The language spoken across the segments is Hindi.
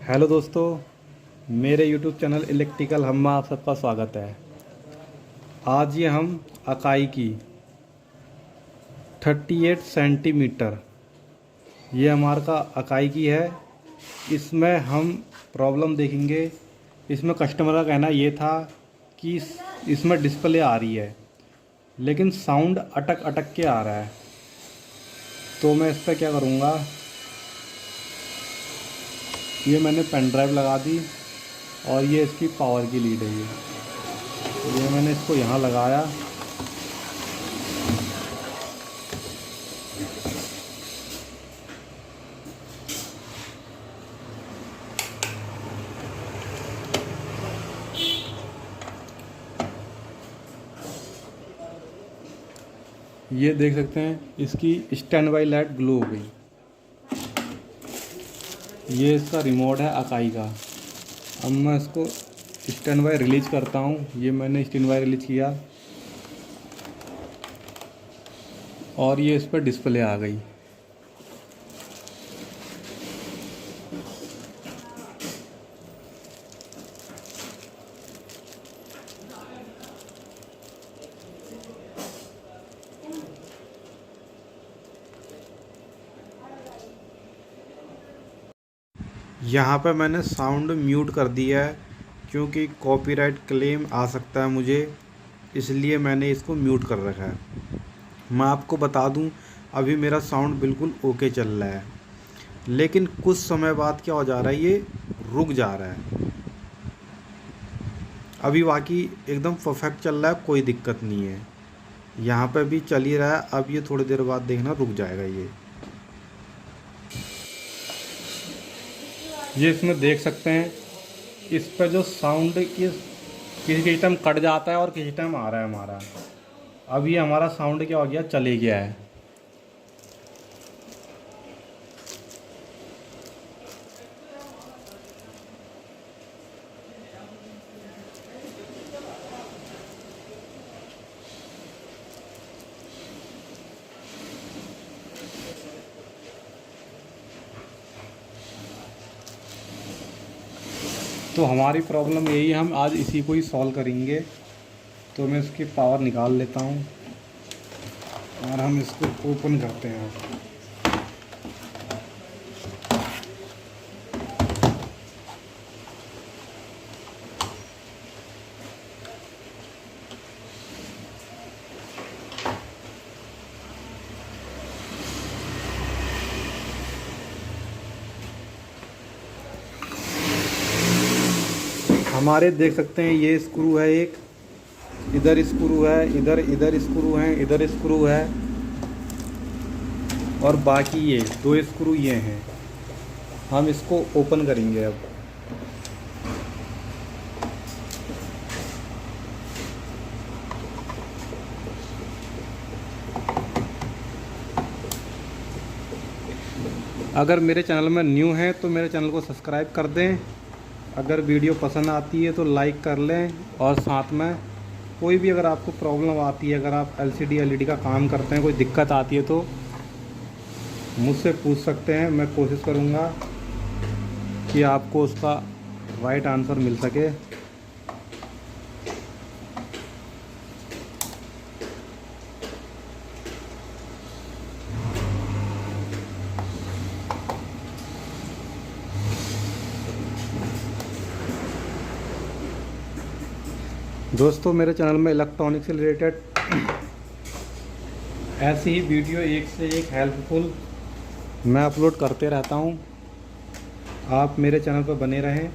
हेलो दोस्तों, मेरे यूट्यूब चैनल इलेक्ट्रिकल हम में आप सबका स्वागत है। आज ये हम अकाई की 38 सेंटीमीटर ये हमारा का अकाई की है। इसमें हम प्रॉब्लम देखेंगे। इसमें कस्टमर का कहना ये था कि इसमें डिस्प्ले आ रही है लेकिन साउंड अटक अटक के आ रहा है। तो मैं इस पर क्या करूँगा, ये मैंने पेन ड्राइव लगा दी और ये इसकी पावर की लीड है। ये मैंने इसको यहाँ लगाया। ये देख सकते हैं इसकी स्टैंड बाई लाइट ग्लो हो गई। ये इसका रिमोट है अकाई का। अब मैं इसको स्टैंड बाई रिलीज करता हूँ। ये मैंने स्टैंड बाई रिलीज किया और ये इस पर डिस्प्ले आ गई। यहाँ पे मैंने साउंड म्यूट कर दिया है क्योंकि कॉपीराइट क्लेम आ सकता है मुझे, इसलिए मैंने इसको म्यूट कर रखा है। मैं आपको बता दूं, अभी मेरा साउंड बिल्कुल ओके चल रहा है, लेकिन कुछ समय बाद क्या हो जा रहा है, ये रुक जा रहा है। अभी बाकी एकदम परफेक्ट चल रहा है, कोई दिक्कत नहीं है। यहाँ पे भी चल ही रहा है। अब ये थोड़ी देर बाद देखना रुक जाएगा। ये इसमें देख सकते हैं, इस पर जो साउंड किसी टाइम कट जाता है और किसी टाइम आ रहा है हमारा। अब ये हमारा साउंड क्या हो गया, चले गया है। तो हमारी प्रॉब्लम यही है, हम आज इसी को ही सॉल्व करेंगे। तो मैं इसकी पावर निकाल लेता हूँ और हम इसको ओपन करते हैं। हमारे देख सकते हैं ये स्क्रू है, एक इधर स्क्रू है, इधर स्क्रू है, इधर स्क्रू है और बाकी ये दो स्क्रू ये हैं। हम इसको ओपन करेंगे अब। अगर मेरे चैनल में न्यू हैं तो मेरे चैनल को सब्सक्राइब कर दें। अगर वीडियो पसंद आती है तो लाइक कर लें और साथ में कोई भी अगर आपको प्रॉब्लम आती है, अगर आप एलसीडी एलईडी का काम करते हैं, कोई दिक्कत आती है तो मुझसे पूछ सकते हैं। मैं कोशिश करूँगा कि आपको उसका राइट आंसर मिल सके। दोस्तों, मेरे चैनल में इलेक्ट्रॉनिक से रिलेटेड ऐसी ही वीडियो एक से एक हेल्पफुल मैं अपलोड करते रहता हूं। आप मेरे चैनल पर बने रहें।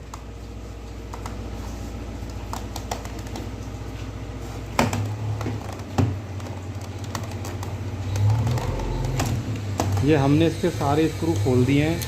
ये हमने इसके सारे स्क्रू खोल दिए हैं।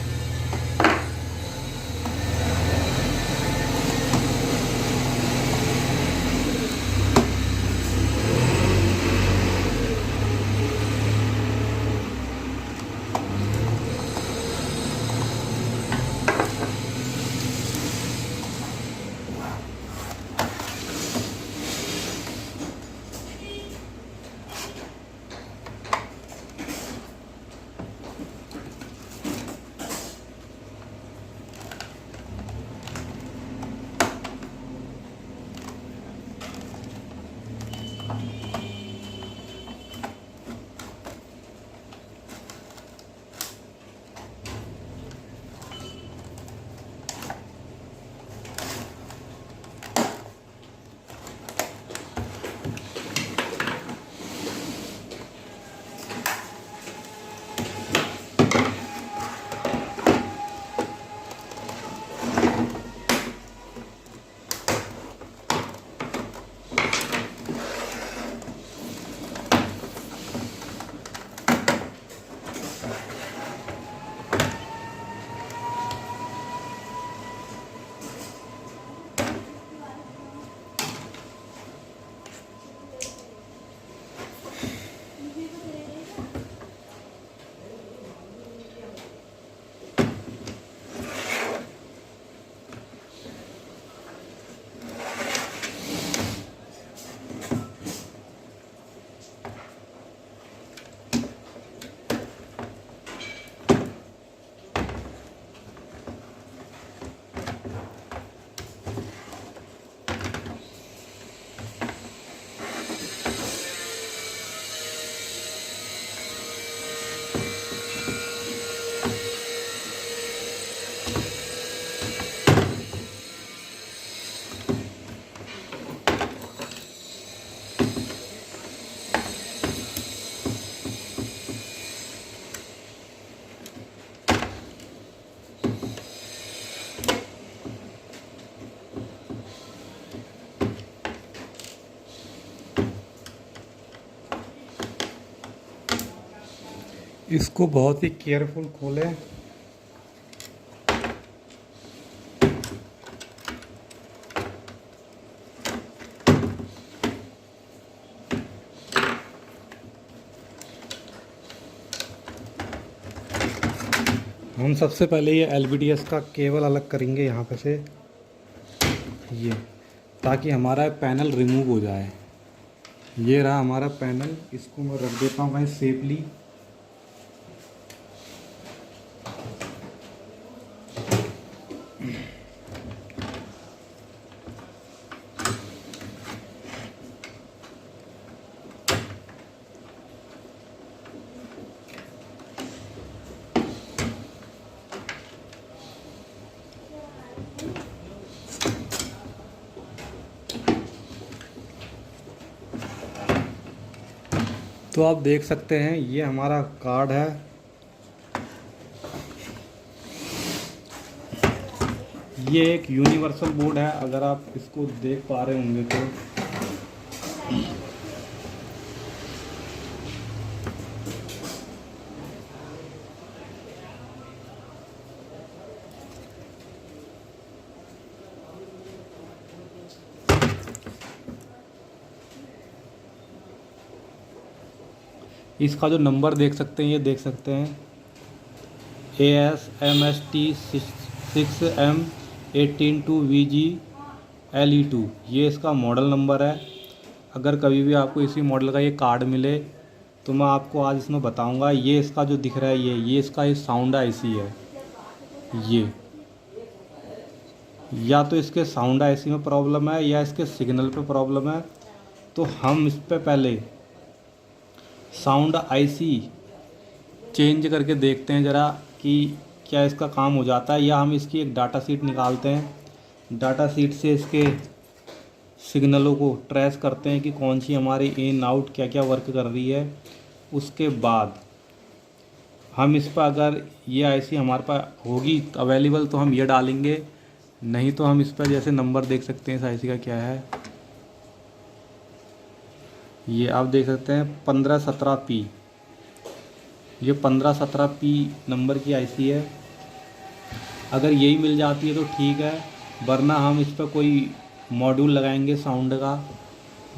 इसको बहुत ही केयरफुल खोलें। हम सबसे पहले ये LVDS का केबल अलग करेंगे यहाँ पे से, ये, ताकि हमारा पैनल रिमूव हो जाए। ये रहा हमारा पैनल, इसको मैं रख देता हूँ कहीं सेफली। तो आप देख सकते हैं ये हमारा कार्ड है। ये एक यूनिवर्सल बोर्ड है, अगर आप इसको देख पा रहे होंगे तो। इसका जो नंबर देख सकते हैं, ये देख सकते हैं ASMST6M182VGLE2, ये इसका मॉडल नंबर है। अगर कभी भी आपको इसी मॉडल का ये कार्ड मिले तो मैं आपको आज इसमें बताऊंगा। ये इसका जो दिख रहा है, ये इसका साउंड आईसी है। ये या तो इसके साउंड आईसी में प्रॉब्लम है या इसके सिग्नल पे प्रॉब्लम है। तो हम इस पे पहले साउंड आईसी चेंज करके देखते हैं ज़रा कि क्या इसका काम हो जाता है, या हम इसकी एक डाटा शीट निकालते हैं। डाटा शीट से इसके सिग्नलों को ट्रेस करते हैं कि कौन सी हमारी इन आउट क्या क्या वर्क कर रही है। उसके बाद हम इस पर, अगर ये आईसी हमारे पास होगी अवेलेबल तो हम ये डालेंगे, नहीं तो हम इस पर जैसे नंबर देख सकते हैं इस आईसी का क्या है, ये आप देख सकते हैं 1517P। ये 1517P नंबर की आईसी है। अगर यही मिल जाती है तो ठीक है, वरना हम इस पर कोई मॉड्यूल लगाएंगे साउंड का।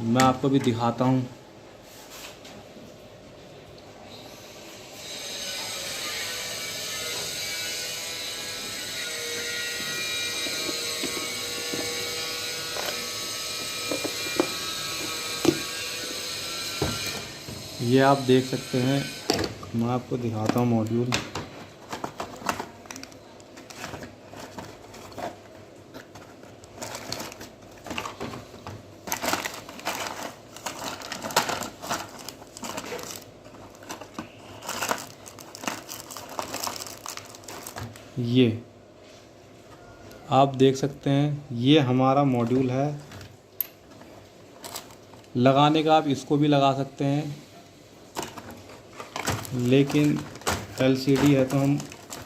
मैं आपको भी दिखाता हूँ। ये आप देख सकते हैं, मैं आपको दिखाता हूँ मॉड्यूल। ये आप देख सकते हैं, ये हमारा मॉड्यूल है। लगाने का आप इसको भी लगा सकते हैं, लेकिन LCD है तो हम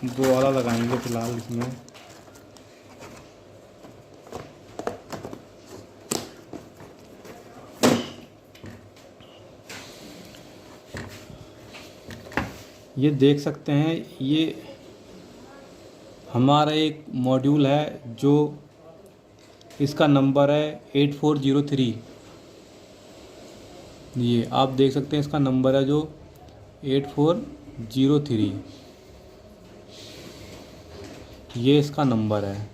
वो वाला लगाएंगे फ़िलहाल इसमें। ये देख सकते हैं, ये हमारा एक मॉड्यूल है जो इसका नंबर है 8403। ये आप देख सकते हैं, इसका नंबर है जो 8403, ये इसका नंबर है।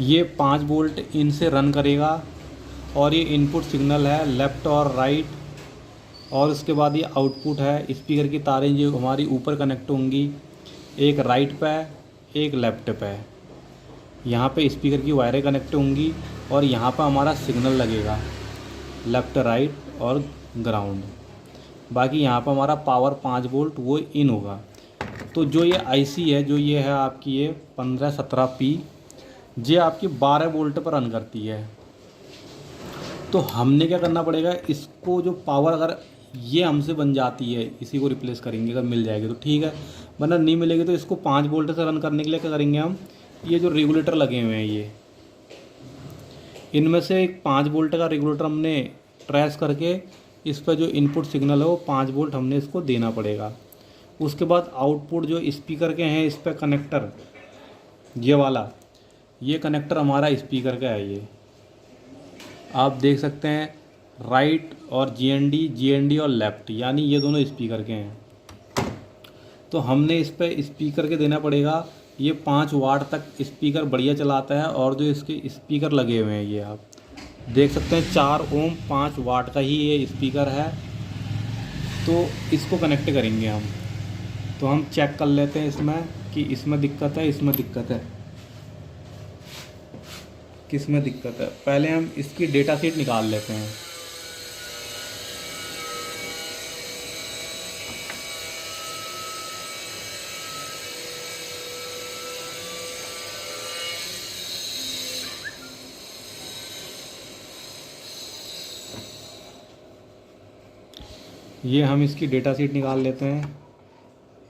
ये 5 वोल्ट इनसे रन करेगा और ये इनपुट सिग्नल है लेफ़्ट और राइट, और उसके बाद ये आउटपुट है। स्पीकर की तारें जो हमारी ऊपर कनेक्ट होंगी, एक राइट पे एक लेफ़्ट पे। यहाँ पे स्पीकर की वायरें कनेक्ट होंगी और यहाँ पर हमारा सिग्नल लगेगा लेफ़्ट राइट और ग्राउंड। बाकी यहाँ पर हमारा पावर 5 वोल्ट वो इन होगा। तो जो ये आईसी है, जो ये है आपकी ये 1517P, ये आपकी 12 वोल्ट पर रन करती है। तो हमने क्या करना पड़ेगा, इसको जो पावर अगर ये हमसे बन जाती है, इसी को रिप्लेस करेंगे, अगर मिल जाएगी तो ठीक है, वरना नहीं मिलेगी तो इसको 5 वोल्ट से रन करने के लिए क्या करेंगे हम, ये जो रेगुलेटर लगे हुए हैं ये, इनमें से एक 5 वोल्ट का रेगुलेटर हमने ट्रेस करके इस पर जो इनपुट सिग्नल है वो 5 वोल्ट हमने इसको देना पड़ेगा। उसके बाद आउटपुट जो स्पीकर के हैं इस पर कनेक्टर, ये वाला, ये कनेक्टर हमारा स्पीकर का है। ये आप देख सकते हैं, राइट और जीएनडी और लेफ़्ट, यानी ये दोनों स्पीकर के हैं। तो हमने इस पर स्पीकर के देना पड़ेगा। ये 5 वाट तक स्पीकर बढ़िया चलाता है। और जो इसके स्पीकर लगे हुए हैं ये आप देख सकते हैं, 4 ओम 5 वाट का ही ये स्पीकर है। तो इसको कनेक्ट करेंगे हम। तो हम चेक कर लेते हैं इसमें कि इसमें दिक्कत है, इसमें दिक्कत है, किस में दिक्कत है। पहले हम इसकी डेटा शीट निकाल लेते हैं। ये हम इसकी डेटा शीट निकाल लेते हैं।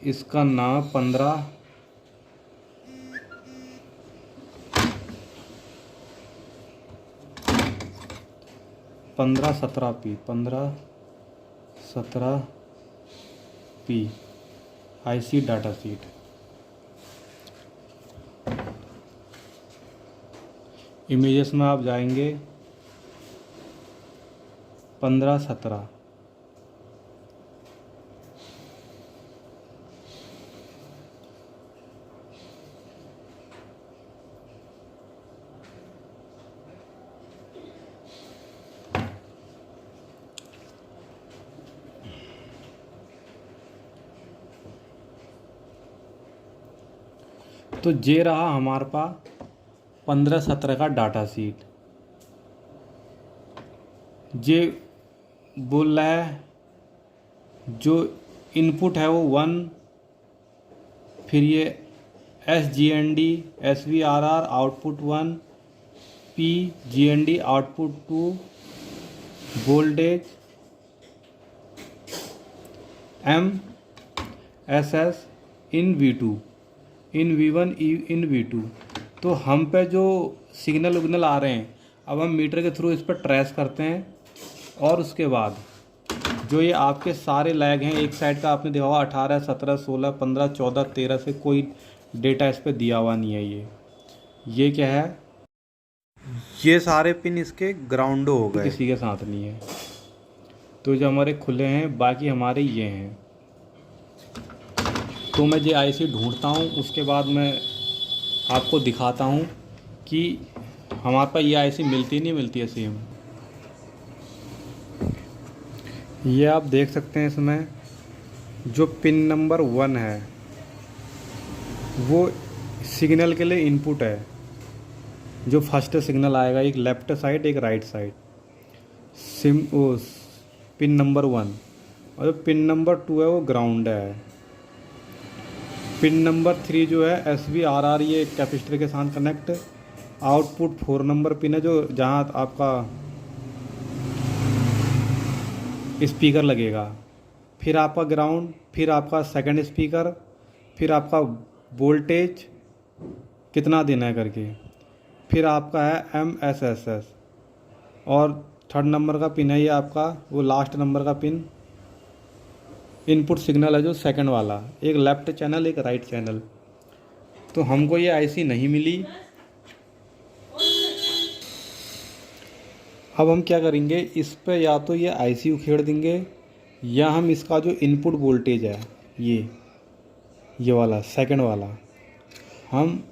इसका नाम 1517P IC data sheet. Images में आप जाएंगे 1517, तो ये रहा हमारे पास 1517 का डाटा शीट। ये बोल रहा है जो इनपुट है वो 1, फिर ये SGND SVRR output 1, PGND output 2, voltage MSS इन V2, इन V1 इन V2। तो हम पे जो सिग्नल उग्नल आ रहे हैं, अब हम मीटर के थ्रू इस पर ट्रेस करते हैं। और उसके बाद जो ये आपके सारे लैग हैं, एक साइड का आपने देखा होगा 18, 17, 16, 15, 14, 13 से कोई डेटा इस पर दिया हुआ नहीं है। ये क्या है, ये सारे पिन इसके ग्राउंड हो गए, किसी के साथ नहीं है। तो जो हमारे खुले हैं बाकी हमारे ये हैं। तो मैं ये आईसी ढूंढता हूँ, उसके बाद मैं आपको दिखाता हूँ कि हमारे पास ये आईसी मिलती नहीं मिलती है सेम। ये आप देख सकते हैं, इसमें जो पिन नंबर 1 है वो सिग्नल के लिए इनपुट है। जो फर्स्ट सिग्नल आएगा, एक लेफ़्ट साइड एक राइट साइड, पिन नंबर 1। और जो पिन नंबर 2 है वो ग्राउंड है। पिन नंबर 3 जो है SVRR, ये कैपेसिटर के साथ कनेक्ट। आउटपुट 4 नंबर पिन है, जो जहाँ आपका स्पीकर लगेगा। फिर आपका ग्राउंड, फिर आपका सेकंड स्पीकर, फिर आपका वोल्टेज कितना देना है करके, फिर आपका है MSSS। और 3rd नंबर का पिन है ये आपका, वो लास्ट नंबर का पिन इनपुट सिग्नल है, जो सेकंड वाला, एक लेफ़्ट चैनल एक राइट चैनल। तो हमको ये आईसी नहीं मिली। अब हम क्या करेंगे, इस पे या तो ये आईसी उखेड़ देंगे, या हम इसका जो इनपुट वोल्टेज है ये वाला सेकंड वाला, हम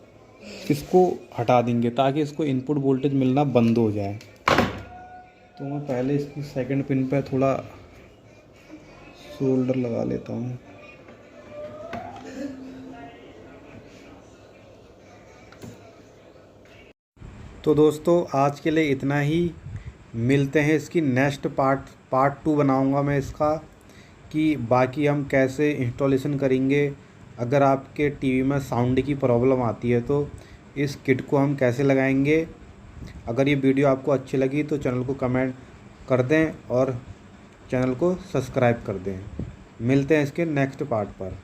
इसको हटा देंगे ताकि इसको इनपुट वोल्टेज मिलना बंद हो जाए। तो मैं पहले इसकी सेकंड पिन पे थोड़ा सोल्डर लगा लेता हूँ। तो दोस्तों आज के लिए इतना ही। मिलते हैं इसकी नेक्स्ट पार्ट 2 बनाऊंगा मैं इसका, कि बाकी हम कैसे इंस्टॉलेशन करेंगे। अगर आपके टीवी में साउंड की प्रॉब्लम आती है तो इस किट को हम कैसे लगाएंगे। अगर ये वीडियो आपको अच्छी लगी तो चैनल को कमेंट कर दें और चैनल को सब्सक्राइब कर दें। मिलते हैं इसके नेक्स्ट पार्ट पर।